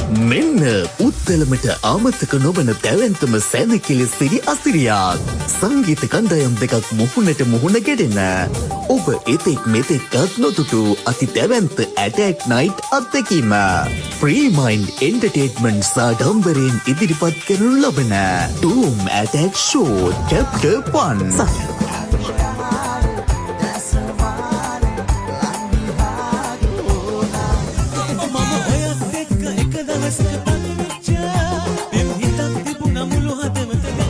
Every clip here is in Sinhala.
මෙන්න උත්තලමට අමතක නොවන දැවැන්තම සැනකිලි සිරි අසිරියක්. සංගීත කණ්ඩායම් දෙකක් මුහුණට මුහුණ ගැටෙන. ඔබ එතෙක් මෙතෙක්වත් නොදුටු අති දැවැන්ත ඇටැක් නයිට් අත්දැකීම. ප්‍රීමයින්ඩ් එන්ටර්ටේන්මන්ට් සාඩම්බරයෙන් ඉදිරිපත් කරනු ලබන ඩූම් ඇටැක් ෂෝ චැප්ටර් 1.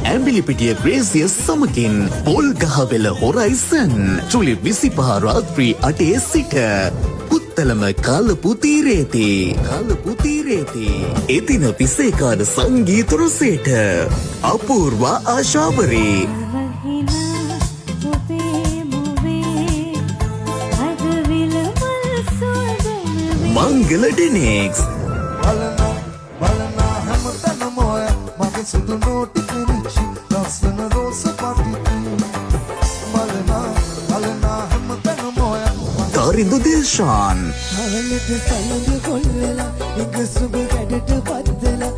ඇම්බිලිපිටිය ග්‍රේසියස් සමගින් පොල්ගහවෙල හොරයිසන් ජුලි 25 රාත්‍රී 8 සිට උත්තලම කලපු තීරේති එදින පිසේකාර සංගීත රසයට අපූර්වා ආශාවරී මංගල ඩෙනෙක්ස් සුදු නෝටි පිරිච්චි ලස්සන රෝස පටිති බලනා හැමතැනම ඔයා තරිඳු දිල්ෂාන් හවලට සලඳ කොල්ලලා එක සුබ වැඩට පද්දලා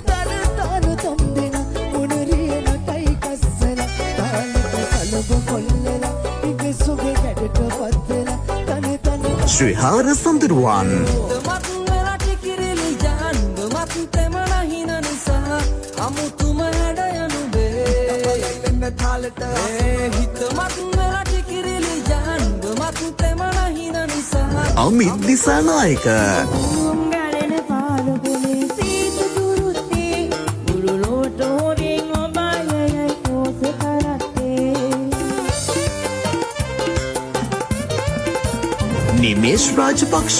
තන තම්දෙන මොනරිය නටයි කස්සලා තාලට කලබ කොල්ලලා එක සුබ වැඩට පද්දලා තන ශ්‍රීහාර සඳරුවන් අමුතුම හැඩයනු බේ තාලට හිත මත්වෙලා ටිකිරිලි ජාන්ග මතු තෙමන හින නිසා අමිත් දිසානායක ගලන පාලගොලේ සීත දුරුත්තේ බුලුලෝට හොරින් ඔබයයි පෝස කරත්තේ නිමේෂ් රාජපක්ෂ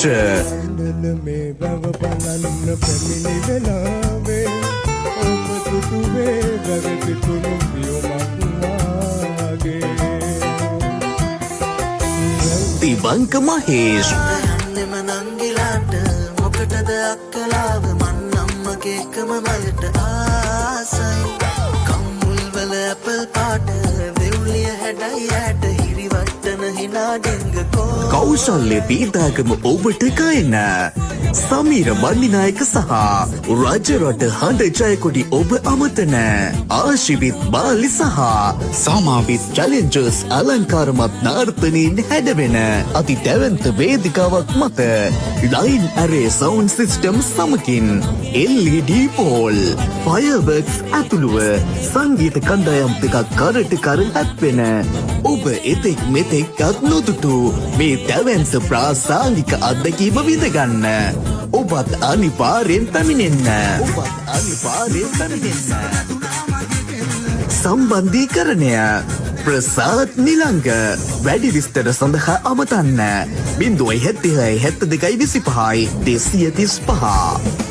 මේ බව බලන්න පැමිණි වෙලාවේ ඔබතුතුවේ ගගතිතුුණු පියොමක්වාගේ තිබංක මහේෂ් යන්නෙම නංගිලාට මොකටද අක්කලාව මන්නම්මගේ එකම බලට ආසයි කම්මුල්වල ඇපල් පාට දෙව්ලිය හැඩයි ඇට හිරිවට්ටන හිනාඩෙංගකෝ කෞශල්‍ය පීතාගම ඔබට කයන සමීර මණ්ඩිනායක සහ රජරට හඬ ජයකොඩි ඔබ අමතන ආශිවිත් බාලි සහ සමාවිත් චැලෙන්ජර්ස් අලංකාරමත් නාර්තනයෙන් හැඩවෙන අති දැවැන්ත වේදිකාවක් මත ලයින් ඇරේ සවුන්ඩ් සිස්ටම් සමකින් LED පෝල් ෆයර්වර්ක්ස් ඇතුළුව සංගීත කණ්ඩායම් දෙකක් කරට කර හැත්වෙන ඔබ එතෙක් මෙතෙක්වත් නොදුටු මේ දැවැන්ත ප්‍රාසාංගික අත්දැකීම විඳගන්න. ඔබත් අනිවාර්යෙන් පැමිණෙන්න. සම්බන්ධීකරණය ප්‍රසාද් නිලංග වැඩි විස්තර සඳහා අමතන්න 076 72 25 235